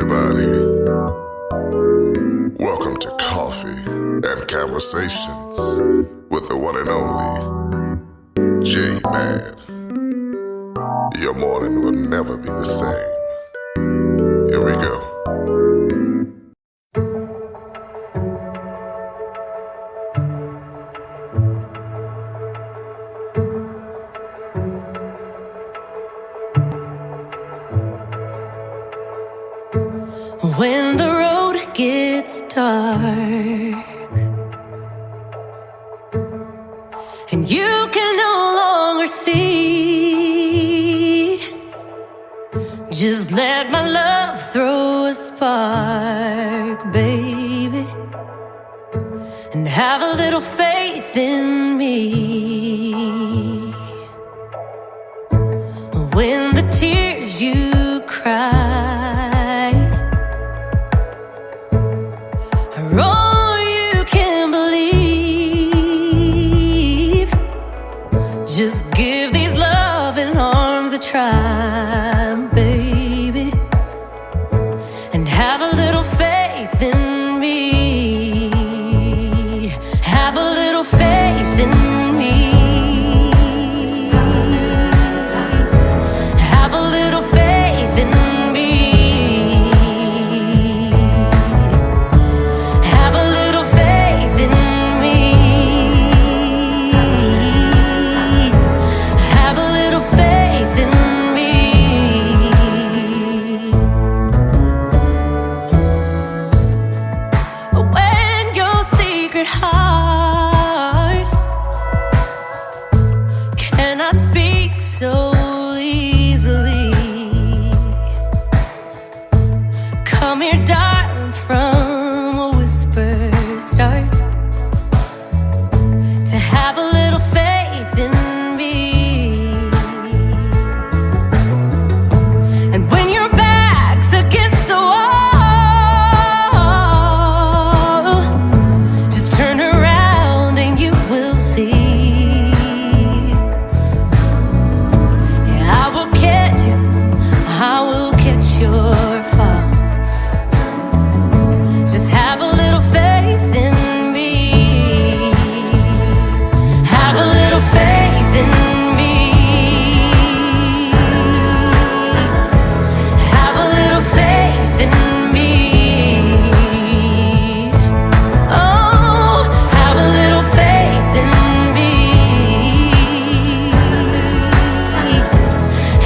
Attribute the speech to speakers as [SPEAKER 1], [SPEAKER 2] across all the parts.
[SPEAKER 1] everybody. Welcome to Coffee and Conversations with the one and only J-Man. Your morning will never be the same. Here we go.
[SPEAKER 2] When the road gets dark and you can no longer see, just let my love throw a spark, baby, and have a little faith in me. When the tears you cry, all you can believe, just give these loving arms a try, baby, and have a little faith in me. Have a little faith in me. Have a little faith in me. Have a little faith in me. Have a little faith in me. When your secret heart cannot speak so easily, come here, darling, from a whisper start to have a little faith in me. And when your back's against the wall, just turn around and you will see. Yeah, I will catch you, I will catch your fall. Just have a little faith in me. Have a little faith in me. Have a little faith in me. Oh, have a little faith in me.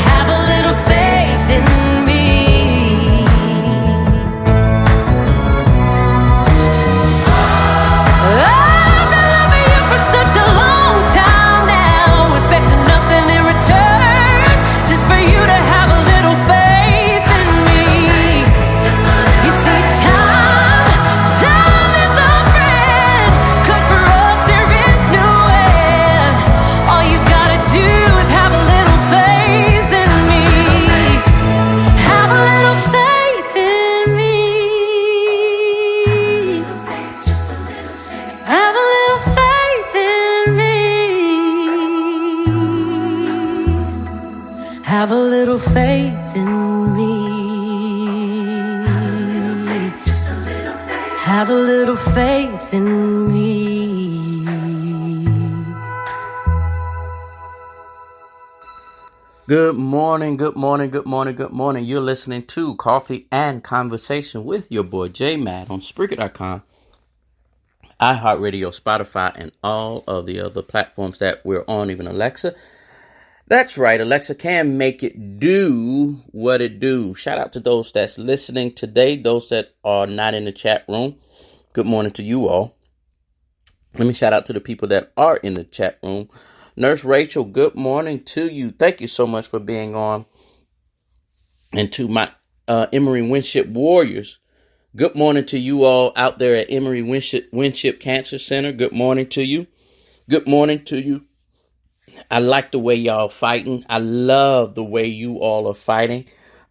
[SPEAKER 2] Have a little faith in me. I've been loving you for such a long time now, expecting nothing in return, just for you to have a little faith in me. You see, time is our friend, 'cause for us there is no end. All you gotta do is have a little faith in me. Have a little faith in me. Have a little faith in me. Have a little faith in me. Have a little faith in me.
[SPEAKER 3] Good morning, good morning, good morning, good morning. You're listening to Coffee and Conversation with your boy J-Mad on Spreaker.com, iHeartRadio, Spotify, and all of the other platforms that we're on, even Alexa. That's right, Alexa can make it do what it do. Shout out to those that's listening today, those that are not in the chat room. Good morning to you all. Let me shout out to the people that are in the chat room. Nurse Rachel, good morning to you. Thank you so much for being on. And to my Emory Winship Warriors, good morning to you all out there at Emory Winship Cancer Center. Good morning to you. Good morning to you. I like the way y'all fighting. I love the way you all are fighting.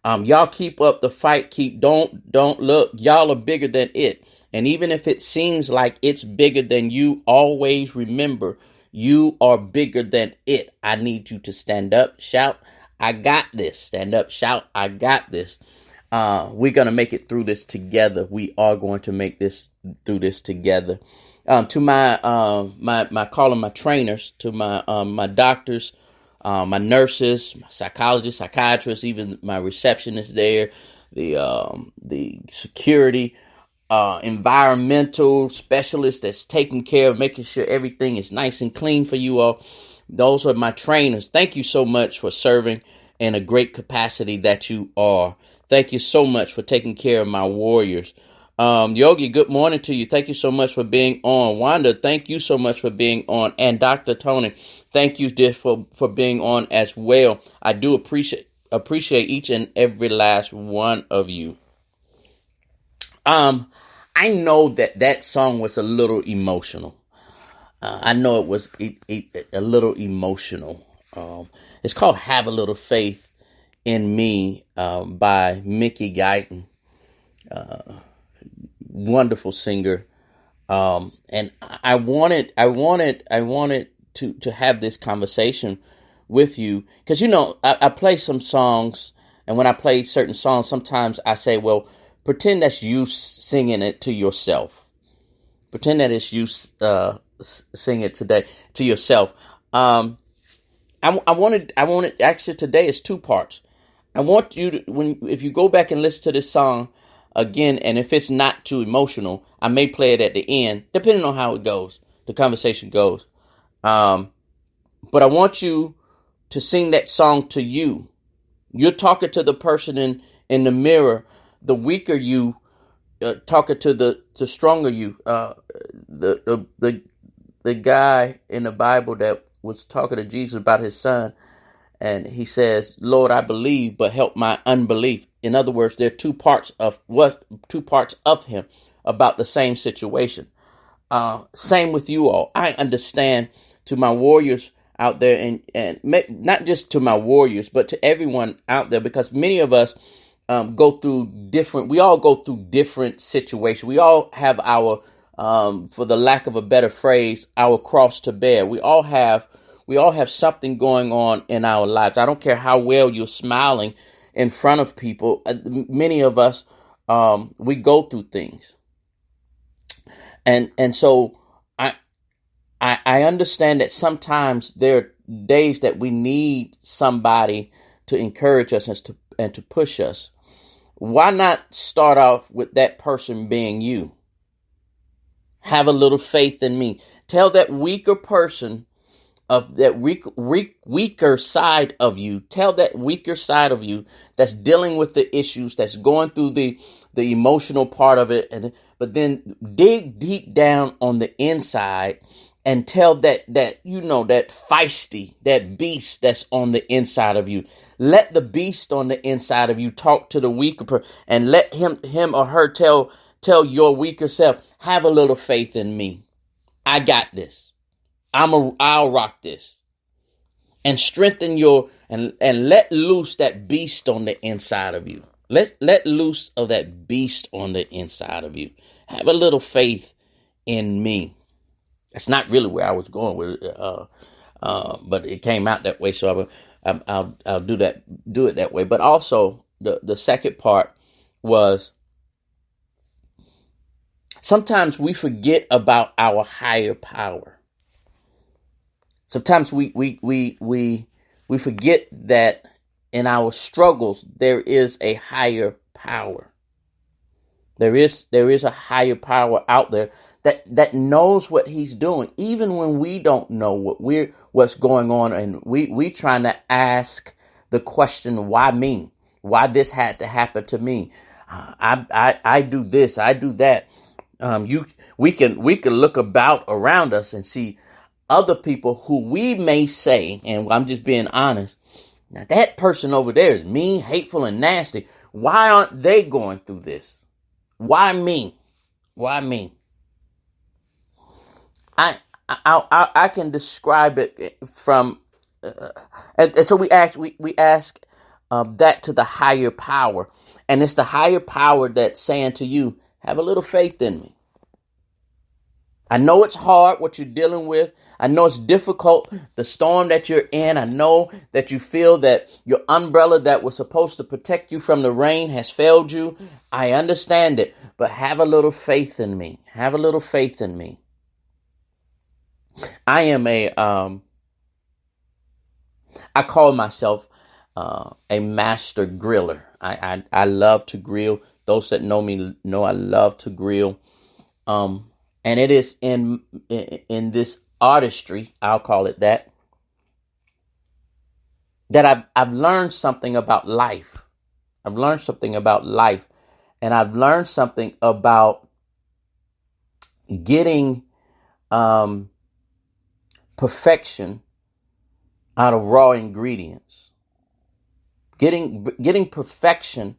[SPEAKER 3] Y'all keep up the fight. Don't look. Y'all are bigger than it. And even if it seems like it's bigger than you, always remember you are bigger than it. I need you to stand up, shout, I got this. Stand up, shout, I got this. We're going to make it through this together. We are going to make this through this together. To my calling, my trainers, to my doctors, my nurses, my psychologists, psychiatrists, even my receptionist there, the security, environmental specialist that's taking care of making sure everything is nice and clean for you all. Those are my trainers. Thank you so much for serving in a great capacity that you are. Thank you so much for taking care of my warriors. Yogi, good morning to you. Thank you so much for being on. Wanda, thank you so much for being on. And Dr. Tony, thank you for being on as well. I do appreciate each and every last one of you. I know that song was a little emotional. I know it was a little emotional. It's called "Have a Little Faith in Me" by Mickey Guyton. Wonderful singer. And I wanted to have this conversation with you because, I play some songs, and when I play certain songs, sometimes I say, well, pretend that's you singing it to yourself. Pretend that it's you sing it today to yourself. I wanted actually today is two parts. I want you to, if you go back and listen to this song again, and if it's not too emotional, I may play it at the end, depending on how it goes, the conversation goes. But I want you to sing that song to you. You're talking to the person in the mirror, the weaker you, talking to the stronger you. The guy in the Bible that was talking to Jesus about his son, and he says, "Lord, I believe, but help my unbelief." In other words, there are two parts of him about the same situation. Same with you all. I understand, to my warriors out there, and not just to my warriors, but to everyone out there, because many of us go through different situations. We all have our, for the lack of a better phrase, our cross to bear. We all have something going on in our lives. I don't care how well you're smiling in front of people. Many of us, we go through things. And so I understand that sometimes there are days that we need somebody to encourage us and to push us. Why not start off with that person being you? Have a little faith in me. Tell that weaker person, of that weaker side of you. Tell that weaker side of you that's dealing with the issues, that's going through the emotional part of it, but then dig deep down on the inside and tell that feisty, that beast that's on the inside of you. Let the beast on the inside of you talk to the weaker person, and let him or her tell your weaker self, have a little faith in me. I got this. I'll rock this. And strengthen and let loose that beast on the inside of you. Let loose of that beast on the inside of you. Have a little faith in me. That's not really where I was going with it, but it came out that way, so I'll do it that way. But also the second part was, sometimes we forget about our higher power. Sometimes we forget that in our struggles there is a higher power. There is a higher power out there that knows what he's doing, even when we don't know what's going on, and we trying to ask the question, why me? Why this had to happen to me? I do this, I do that. We can look about around us and see other people who we may say, and I'm just being honest, now that person over there is mean, hateful, and nasty. Why aren't they going through this? Why me? Why me? I can describe it from, and so we ask that to the higher power, and it's the higher power that's saying to you, have a little faith in me. I know it's hard what you're dealing with. I know it's difficult, the storm that you're in. I know that you feel that your umbrella that was supposed to protect you from the rain has failed you. I understand it, but have a little faith in me. Have a little faith in me. I am I call myself a master griller. I love to grill. Those that know me know I love to grill. And it is in this artistry, I'll call it that I've learned something about life. I've learned something about life, and I've learned something about getting perfection out of raw ingredients. Getting perfection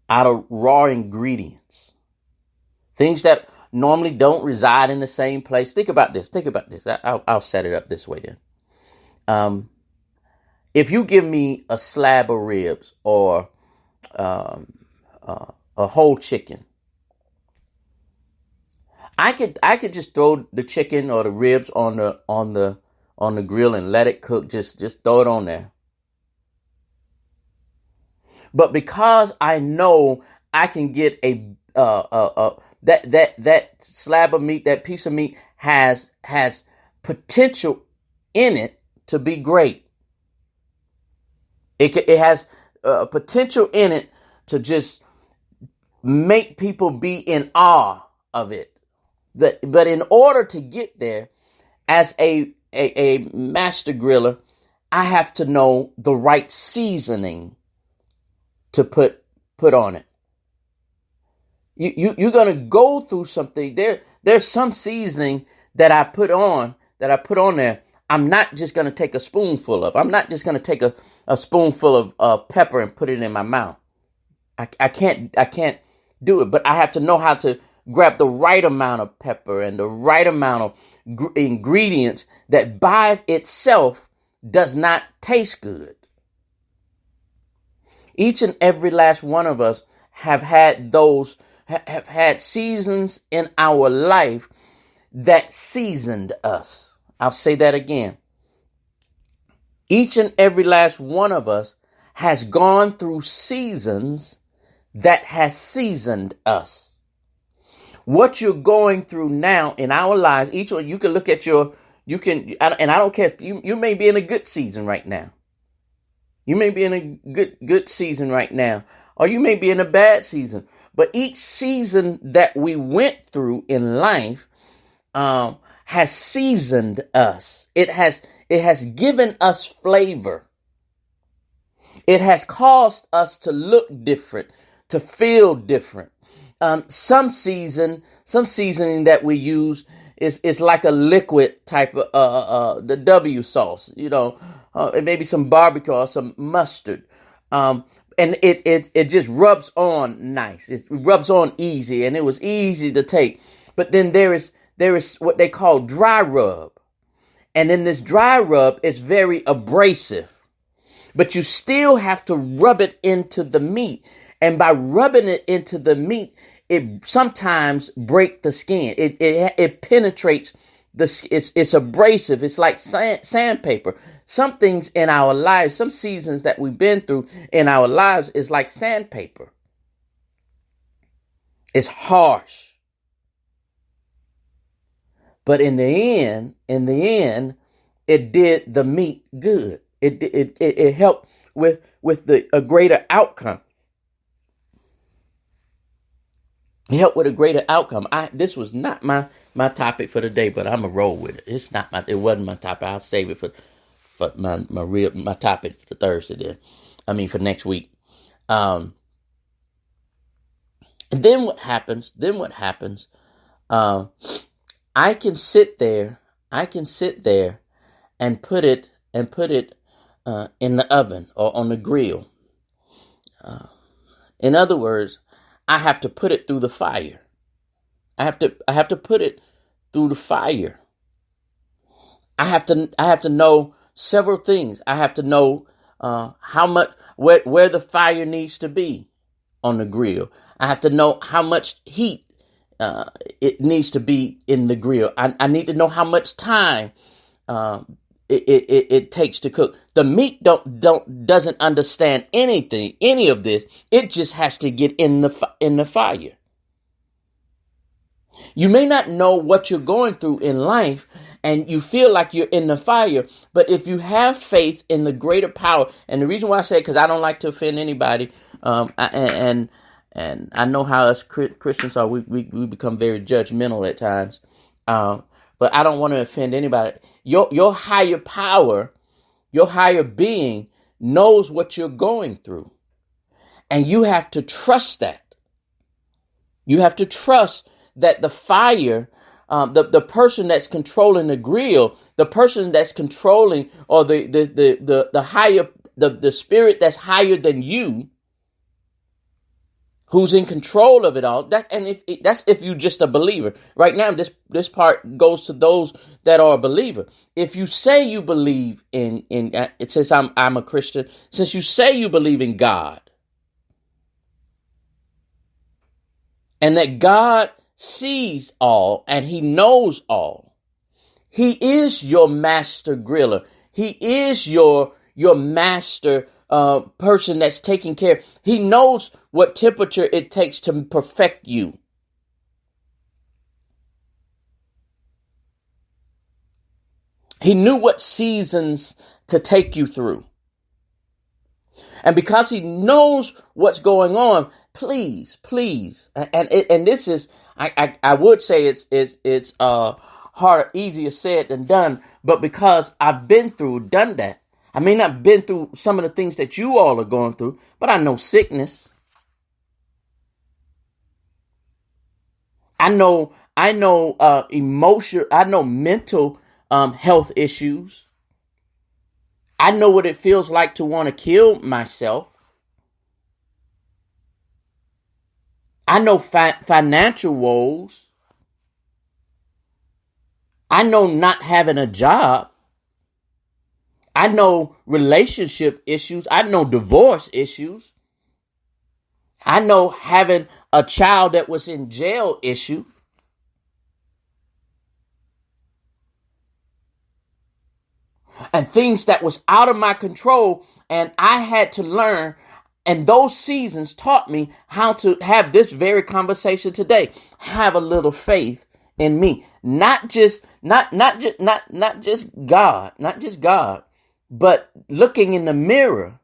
[SPEAKER 3] out of raw ingredients. Things that normally don't reside in the same place. Think about this. I'll set it up this way then. If you give me a slab of ribs or a whole chicken, I could just throw the chicken or the ribs on the grill and let it cook. Just throw it on there. But because I know I can get that slab of meat, that piece of meat has potential in it to be great. It has potential in it to just make people be in awe of it. But in order to get there, as a master griller, I have to know the right seasoning to put on it. You're gonna go through something. There's some seasoning that I put on there. I'm not just gonna take a spoonful of. I'm not just gonna take a spoonful of pepper and put it in my mouth. I can't do it. But I have to know how to grab the right amount of pepper and the right amount of ingredients that by itself does not taste good. Each and every last one of us have had seasons in our life that seasoned us. I'll say that again. Each and every last one of us has gone through seasons that has seasoned us. What you're going through now in our lives, each one, you can look at and I don't care, you may be in a good season right now. You may be in a good season right now, or you may be in a bad season. But each season that we went through in life has seasoned us. It has given us flavor. It has caused us to look different, to feel different. Some seasoning that we use is like a liquid type of the W sauce, and maybe some barbecue or some mustard. And it just rubs on nice. It rubs on easy, and it was easy to take. But then there is what they call dry rub. And in this dry rub, it's very abrasive. But you still have to rub it into the meat. And by rubbing it into the meat, it sometimes breaks the skin. It penetrates it's abrasive. It's like sandpaper. Some things in our lives, some seasons that we've been through in our lives is like sandpaper. It's harsh. But in the end, it did the meat good. It helped with a greater outcome. It helped with a greater outcome. This was not my topic for today, but I'm gonna roll with it. It wasn't my topic. I'll save it for my topic for Thursday for next week. And then what happens? I can sit there and put it in the oven or on the grill. In other words, I have to put it through the fire. I have to put it through the fire. I have to know several things. I have to know how much where the fire needs to be on the grill. I have to know how much heat it needs to be in the grill. I need to know how much time it takes to cook. The meat doesn't understand any of this. It just has to get in the fire. You may not know what you're going through in life, and you feel like you're in the fire, but if you have faith in the greater power, and the reason why I say it, because I don't like to offend anybody, and I know how us Christians are, we become very judgmental at times, but I don't want to offend anybody. Your higher power, your higher being knows what you're going through, and you have to trust that. You have to trust that the fire, the person that's controlling the grill, the person that's controlling, or the higher, the spirit that's higher than you, who's in control of it all. That's if you're just a believer. Right now, this part goes to those that are a believer. If you say you believe in it says I'm a Christian. Since you say you believe in God, and that God sees all and he knows all. He is your master griller. He is your master person that's taking care. He knows what temperature it takes to perfect you. He knew what seasons to take you through. And because he knows what's going on, please, and this is, I would say it's harder, easier said than done, but because I've been through, done that. I may not been through some of the things that you all are going through, but I know sickness. I know emotion. I know mental health issues. I know what it feels like to want to kill myself. I know financial woes. I know not having a job. I know relationship issues. I know divorce issues. I know having a child that was in jail issue. And things that was out of my control, and I had to learn. And those seasons taught me how to have this very conversation today. Have a little faith in me, not just God, but looking in the mirror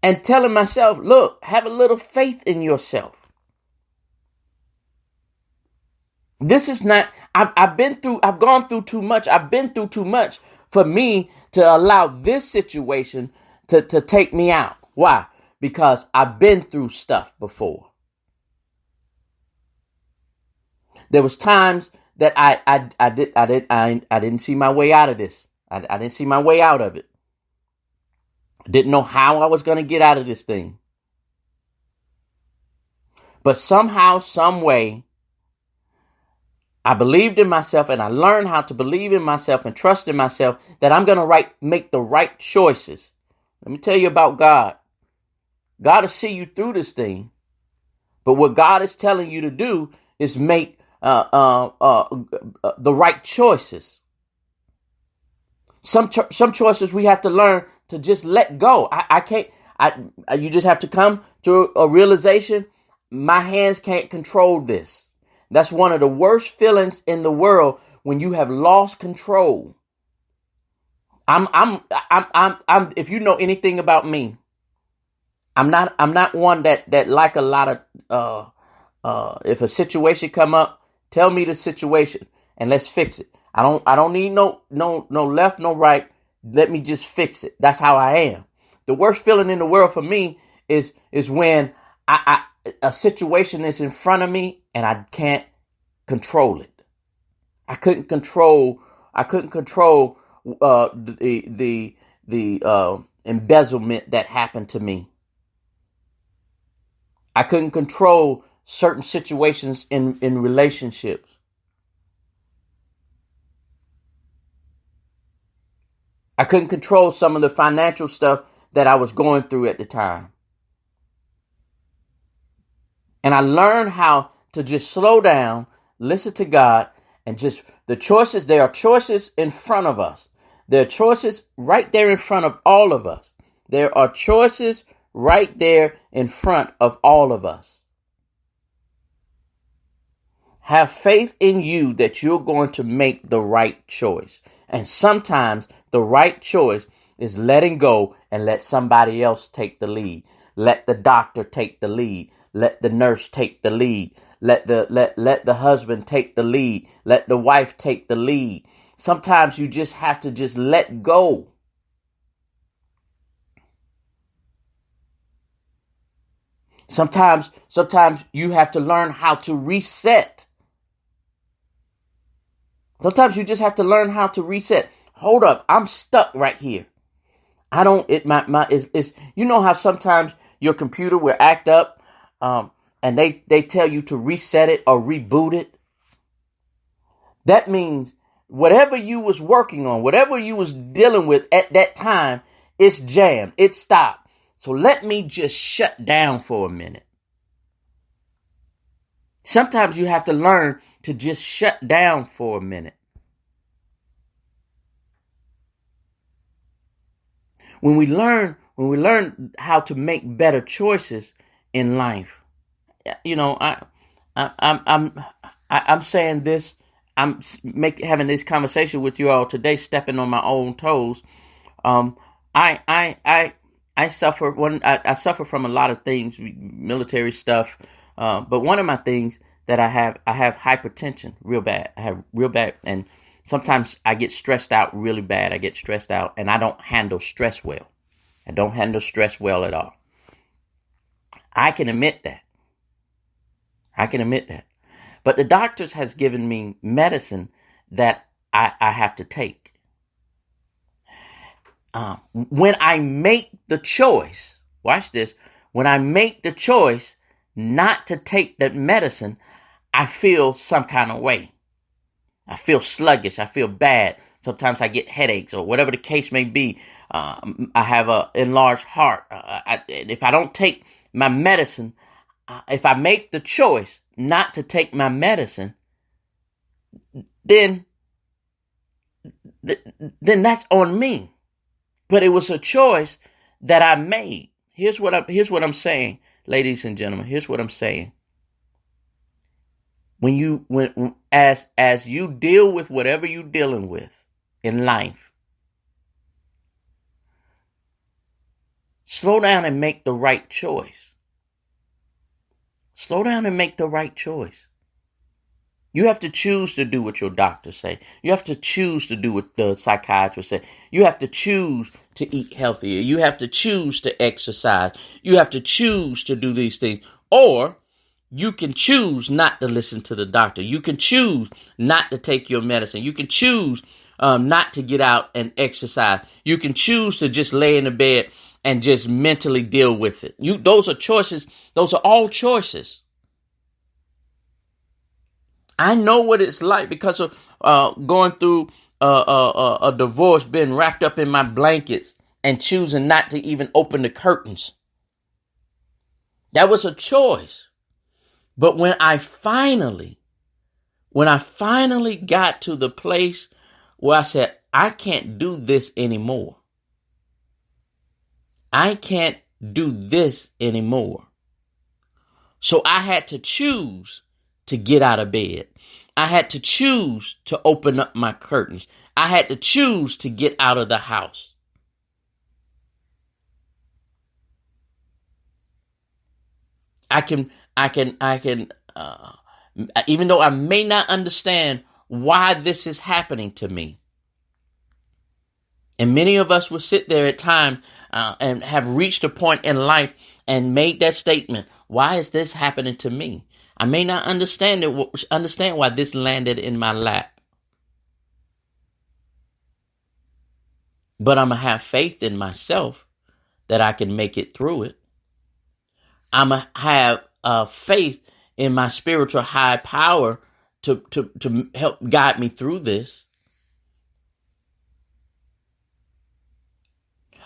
[SPEAKER 3] and telling myself, look, have a little faith in yourself. This is not. I've gone through too much. I've been through too much for me to allow this situation to take me out. Why? Because I've been through stuff before. There was times that I didn't see my way out of this. I didn't see my way out of it. I didn't know how I was going to get out of this thing. But somehow, some way, I believed in myself, and I learned how to believe in myself and trust in myself that I'm going to make the right choices. Let me tell you about God. God will see you through this thing. But what God is telling you to do is make the right choices. Some choices we have to learn to just let go. I can't. You just have to come to a realization. My hands can't control this. That's one of the worst feelings in the world, when you have lost control. I'm if you know anything about me, I'm not one that like a lot of if a situation come up, tell me the situation and let's fix it. I don't need no left, no right. Let me just fix it. That's how I am. The worst feeling in the world for me is when a situation is in front of me and I can't control it. I couldn't control the embezzlement that happened to me. I couldn't control certain situations in relationships. I couldn't control some of the financial stuff that I was going through at the time. And I learned how to just slow down, listen to God, and just the choices, there are choices in front of us. There are choices right there in front of all of us. There are choices right there in front of all of us. Have faith in you that you're going to make the right choice. And sometimes the right choice is letting go and let somebody else take the lead. Let the doctor take the lead. Let the nurse take the lead. Let the husband take the lead. Let the wife take the lead. Sometimes you just have to just let go. Sometimes you have to learn how to reset. Sometimes you just have to learn how to reset. Hold up, I'm stuck right here. You know how sometimes your computer will act up, and they tell you to reset it or reboot it. That means whatever you was working on, whatever you was dealing with at that time, it's jammed, it's stopped. So let me just shut down for a minute. Sometimes you have to learn to just shut down for a minute. When we learn how to make better choices in life, you know, I'm saying this. I'm having this conversation with you all today, stepping on my own toes. I suffer from a lot of things, military stuff. But one of my things that I have hypertension real bad. I have real bad, and sometimes I get stressed out really bad. I get stressed out, and I don't handle stress well. I don't handle stress well at all. I can admit that. But the doctors has given me medicine that I have to take. When I make the choice, watch this, when I make the choice not to take that medicine, I feel some kind of way. I feel sluggish. I feel bad. Sometimes I get headaches or whatever the case may be. I have an enlarged heart. If I don't take my medicine, if I make the choice not to take my medicine, then that's on me. But it was a choice that I made. Here's what I'm saying, ladies and gentlemen. Here's what I'm saying. As you deal with whatever you're dealing with in life, slow down and make the right choice. Slow down and make the right choice. You have to choose to do what your doctors say. You have to choose to do what the psychiatrist say. You have to choose to eat healthier. You have to choose to exercise. You have to choose to do these things. Or you can choose not to listen to the doctor. You can choose not to take your medicine. You can choose not to get out and exercise. You can choose to just lay in the bed and just mentally deal with it. Those are choices. Those are all choices. I know what it's like because of going through a divorce, being wrapped up in my blankets and choosing not to even open the curtains. That was a choice. But when I finally got to the place where I said, I can't do this anymore. I can't do this anymore. So I had to choose to get out of bed. I had to choose to open up my curtains. I had to choose to get out of the house. I can, even though I may not understand why this is happening to me. And many of us will sit there at times and have reached a point in life and made that statement, why is this happening to me? I may not understand why this landed in my lap. But I'm going to have faith in myself that I can make it through it. I'm going to have faith in my spiritual high power to help guide me through this.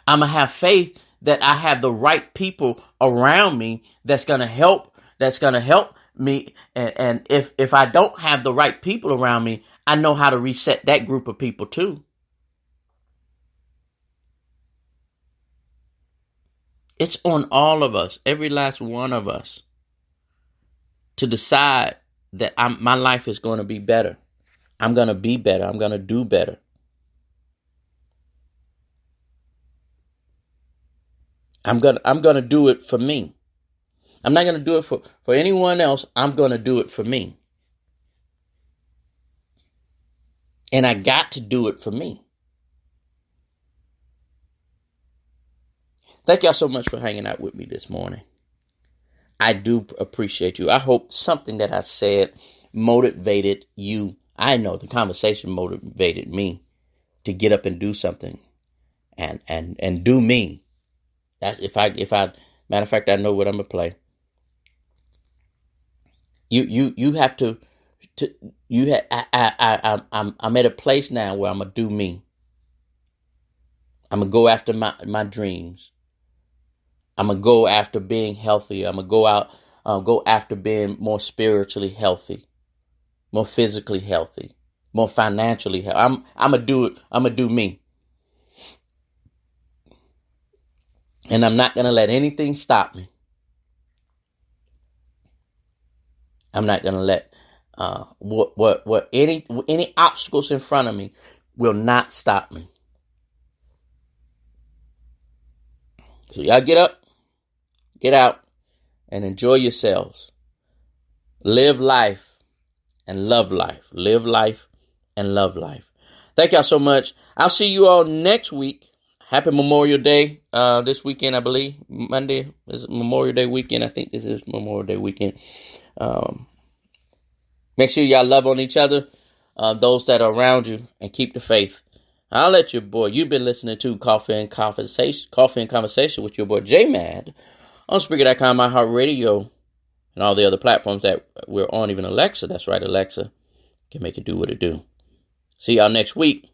[SPEAKER 3] I'm going to have faith that I have the right people around me that's going to help me. And if I don't have the right people around me, I know how to reset that group of people too. It's on all of us, every last one of us, to decide that my life is going to be better. I'm going to be better. I'm going to do better. I'm going to do it for me. I'm not going to do it for anyone else. I'm going to do it for me. And I got to do it for me. Thank y'all so much for hanging out with me this morning. I do appreciate you. I hope something that I said motivated you. I know the conversation motivated me to get up and do something and do me. That's if I matter of fact, I know what I'm gonna play. You have to I'm at a place now where I'm gonna do me. I'm gonna go after my dreams. I'm gonna go after being healthier. I'm gonna go after being more spiritually healthy, more physically healthy, more financially healthy. I'm gonna do it. I'm gonna do me, and I'm not gonna let anything stop me. I'm not gonna let any obstacles in front of me will not stop me. So y'all get up, get out, and enjoy yourselves. Live life and love life. Live life and love life. Thank y'all so much. I'll see you all next week. Happy Memorial Day this weekend, I believe. Monday is Memorial Day weekend. I think this is Memorial Day weekend. Make sure y'all love on each other, those that are around you, and keep the faith. I'll let your boy. You've been listening to Coffee and Conversation with your boy J-Mad on Spreaker.com, iHeartRadio, and all the other platforms that we're on, even Alexa. That's right, Alexa can make it do what it do. See y'all next week.